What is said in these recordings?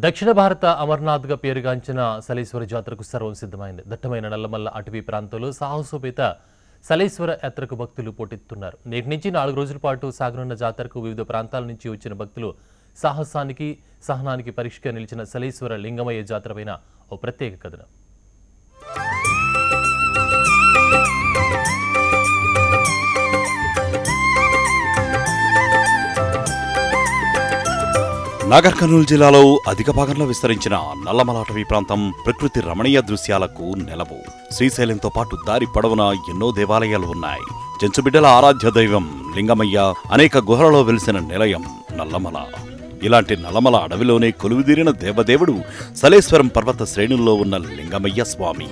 దక్షిణ భారత అమర్నాథ్గా పేరుగాంచిన సలేశ్వర జాతరకు సర్వం సిద్ధమైంది. దట్టమైన నల్లమల్ల అటవీ ప్రాంతంలో సాహసోపేత సలేశ్వర యాత్రకు భక్తులు పోటెత్తున్నారు. నేటి నుంచి 4 రోజుల పాటు సాగనున్న జాతరకు వివిధ ప్రాంతాల నుంచి వచ్చిన భక్తులు సాహసానికి సహనానికి పరీక్షగా నిలిచిన సలేశ్వర లింగమయ్య జాతరపైన ఓ ప్రత్యేక కథనం. నాగర్ కర్నూలు జిల్లాలో అధిక భాగంలో విస్తరించిన నల్లమల అటవీ ప్రాంతం ప్రకృతి రమణీయ దృశ్యాలకు నెలవు. శ్రీశైలంతో పాటు దారి పొడవున ఎన్నో దేవాలయాలు ఉన్నాయి. చెంచుబిడ్డల ఆరాధ్య దైవం లింగమయ్య అనేక గుహలలో వెలిసిన నిలయం నల్లమల. ఇలాంటి నల్లమల అడవిలోనే కొలువుదీరిన దేవదేవుడు సలేశ్వరం పర్వత శ్రేణుల్లో ఉన్న లింగమయ్య స్వామి.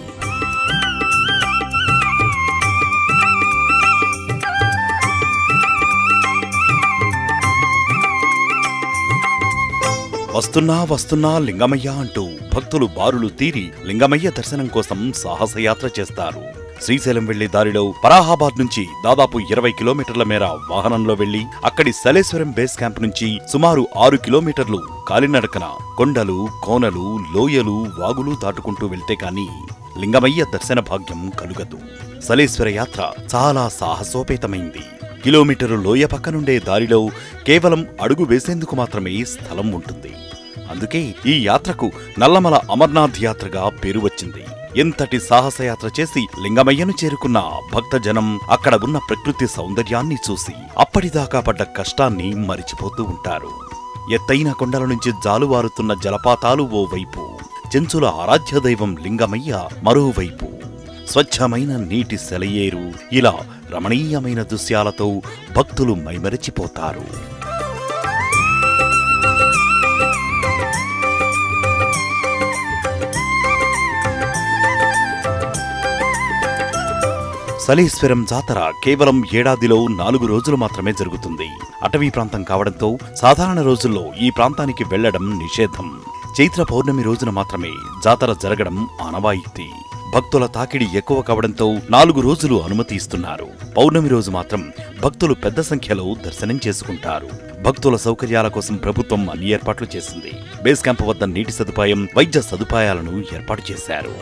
వస్తున్నా వస్తున్నా లింగమయ్య అంటూ భక్తులు బారులు తీరి లింగమయ్య దర్శనం కోసం సాహసయాత్ర చేస్తారు. శ్రీశైలం వెళ్లే దారిలో పరాహాబాద్ నుంచి దాదాపు 20 కిలోమీటర్ల మేర వాహనంలో వెళ్లి అక్కడి సలేశ్వరం బేస్ క్యాంప్ నుంచి సుమారు 6 కిలోమీటర్లు కాలినడకన కొండలు, కోనలు, లోయలు, వాగులు దాటుకుంటూ వెళ్తే కాని లింగమయ్య దర్శన భాగ్యం కలుగదు. సలేశ్వర యాత్ర చాలా సాహసోపేతమైంది. కిలోమీటరు లోయ పక్కనుండే దారిలో కేవలం అడుగు వేసేందుకు మాత్రమే స్థలం ఉంటుంది. అందుకే ఈ యాత్రకు నల్లమల అమర్నాథ్ యాత్రగా పేరు వచ్చింది. ఎంతటి సాహసయాత్ర చేసి లింగమయ్యను చేరుకున్న భక్తజనం అక్కడ ఉన్న ప్రకృతి సౌందర్యాన్ని చూసి అప్పటిదాకా పడ్డ కష్టాన్ని మరిచిపోతూ ఉంటారు. ఎత్తైన కొండల నుంచి జాలువారుతున్న జలపాతాలు ఓవైపు, చెంచుల ఆరాధ్య దైవం లింగమయ్య మరోవైపు, స్వచ్ఛమైన నీటి సెలయేరు, ఇలా రమణీయమైన దృశ్యాలతో భక్తులు మైమరచిపోతారు. సలేశ్వరం జాతర కేవలం ఏడాదిలో 4 రోజులు మాత్రమే జరుగుతుంది. అటవీ ప్రాంతం కావడంతో సాధారణ రోజుల్లో ఈ ప్రాంతానికి వెళ్లడం నిషేధం. చైత్ర పౌర్ణమి రోజున మాత్రమే జాతర జరగడం ఆనవాయితీ. భక్తుల తాకిడి ఎక్కువ కావడంతో 4 రోజులు అనుమతి ఇస్తున్నారు. పౌర్ణమి రోజు మాత్రం భక్తులు పెద్ద సంఖ్యలో దర్శనం చేసుకుంటారు. భక్తుల సౌకర్యాల కోసం ప్రభుత్వం అన్ని ఏర్పాట్లు చేసింది. బేస్ క్యాంప్ వద్ద నీటి సదుపాయం, వైద్య సదుపాయాలను ఏర్పాటు చేశారు.